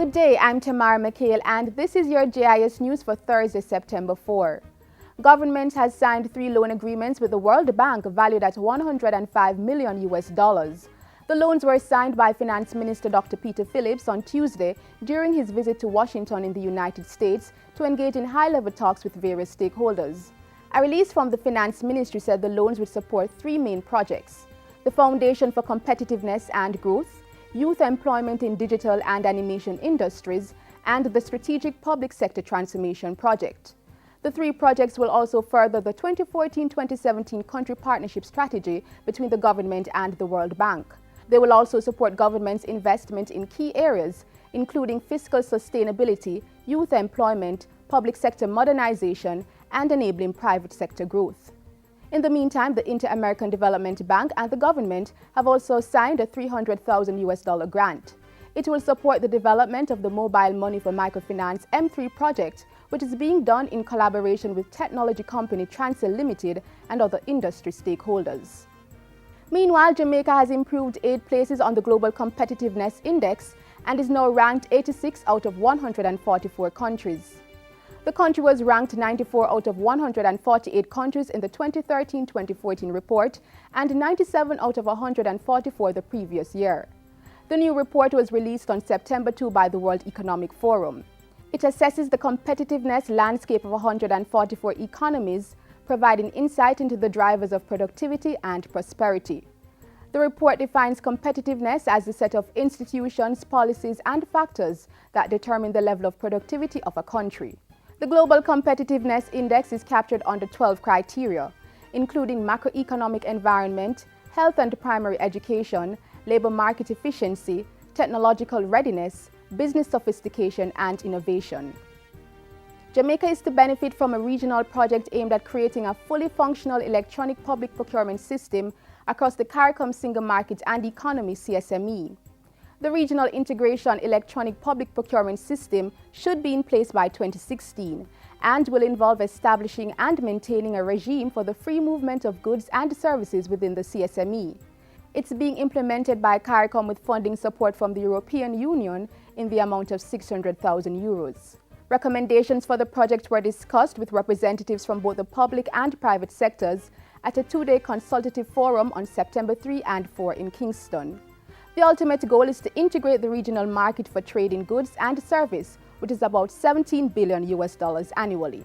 Good day, I'm Tamara McHale and this is your JIS news for Thursday, September 4. Government has signed 3 loan agreements with the World Bank valued at $105 million US. The loans were signed by Finance Minister Dr. Peter Phillips on Tuesday during his visit to Washington in the United States to engage in high-level talks with various stakeholders. A release from the Finance Ministry said the loans would support 3 main projects: the Foundation for Competitiveness and Growth, youth employment in digital and animation industries, and the Strategic Public Sector Transformation Project. The 3 projects will also further the 2014-2017 country partnership strategy between the government and the World Bank. They will also support government's investment in key areas, including fiscal sustainability, youth employment, public sector modernization, and enabling private sector growth. In the meantime, the Inter-American Development Bank and the government have also signed a $300,000 US grant. It will support the development of the Mobile Money for Microfinance M3 project, which is being done in collaboration with technology company Transcell Limited and other industry stakeholders. Meanwhile, Jamaica has improved 8 places on the Global Competitiveness Index and is now ranked 86 out of 144 countries. The country was ranked 94 out of 148 countries in the 2013-2014 report and 97 out of 144 the previous year. The new report was released on September 2 by the World Economic Forum. It assesses the competitiveness landscape of 144 economies, providing insight into the drivers of productivity and prosperity. The report defines competitiveness as the set of institutions, policies, and factors that determine the level of productivity of a country. The Global Competitiveness Index is captured under 12 criteria, including macroeconomic environment, health and primary education, labor market efficiency, technological readiness, business sophistication, and innovation. Jamaica is to benefit from a regional project aimed at creating a fully functional electronic public procurement system across the CARICOM Single Market and Economy CSME. The Regional Integration Electronic Public Procurement System should be in place by 2016 and will involve establishing and maintaining a regime for the free movement of goods and services within the CSME. It's being implemented by CARICOM with funding support from the European Union in the amount of €600,000. Recommendations for the project were discussed with representatives from both the public and private sectors at a 2-day consultative forum on September 3 and 4 in Kingston. The ultimate goal is to integrate the regional market for trade in goods and service, which is about $17 billion US annually.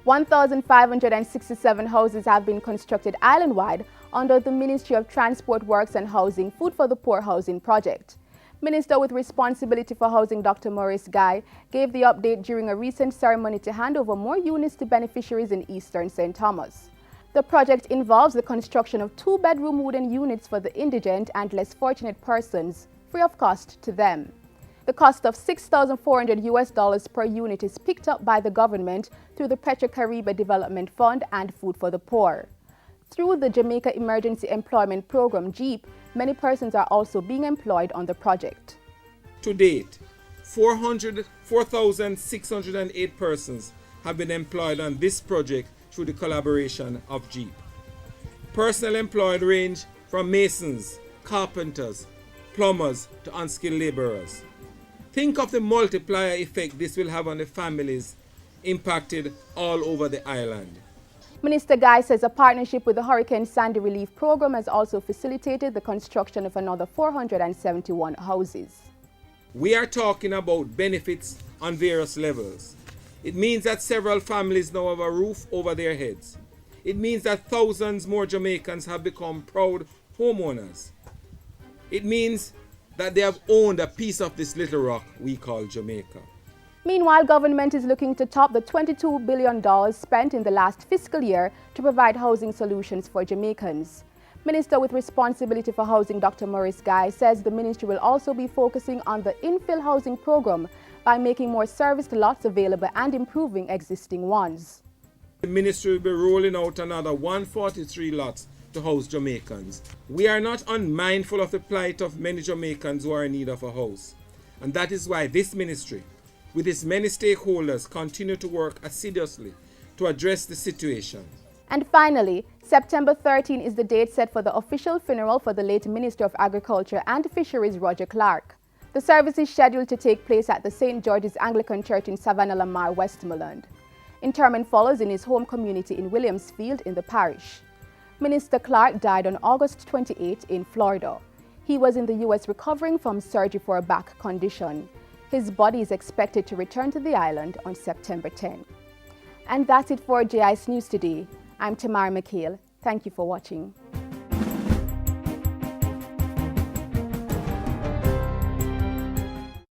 1,567 houses have been constructed island-wide under the Ministry of Transport, Works and Housing Food for the Poor housing project. Minister with responsibility for housing Dr. Maurice Guy gave the update during a recent ceremony to hand over more units to beneficiaries in Eastern St. Thomas. The project involves the construction of 2-bedroom wooden units for the indigent and less fortunate persons, free of cost to them. The cost of $6,400 US per unit is picked up by the government through the Petro-Caribe Development Fund and Food for the Poor. Through the Jamaica Emergency Employment Program, JIP, many persons are also being employed on the project. To date, 4,608 persons have been employed on this project through the collaboration of JIP. Personnel employed range from masons, carpenters, plumbers to unskilled laborers. Think of the multiplier effect this will have on the families impacted all over the island. Minister Guy says a partnership with the Hurricane Sandy Relief Program has also facilitated the construction of another 471 houses. We are talking about benefits on various levels. It means that several families now have a roof over their heads. It means that thousands more Jamaicans have become proud homeowners. It means that they have owned a piece of this little rock we call Jamaica. Meanwhile, government is looking to top the $22 billion spent in the last fiscal year to provide housing solutions for Jamaicans. Minister with responsibility for housing Dr. Maurice Guy says the ministry will also be focusing on the infill housing program by making more serviced lots available and improving existing ones. The ministry will be rolling out another 143 lots to house Jamaicans. We are not unmindful of the plight of many Jamaicans who are in need of a house. And that is why this ministry, with its many stakeholders, continue to work assiduously to address the situation. And finally, September 13 is the date set for the official funeral for the late Minister of Agriculture and Fisheries, Roger Clarke. The service is scheduled to take place at the St. George's Anglican Church in Savannah Lamar, Westmoreland. Interment follows in his home community in Williamsfield in the parish. Minister Clarke died on August 28 in Florida. He was in the U.S. recovering from surgery for a back condition. His body is expected to return to the island on September 10. And that's it for JIS News today. I'm Tamara McHale. Thank you for watching.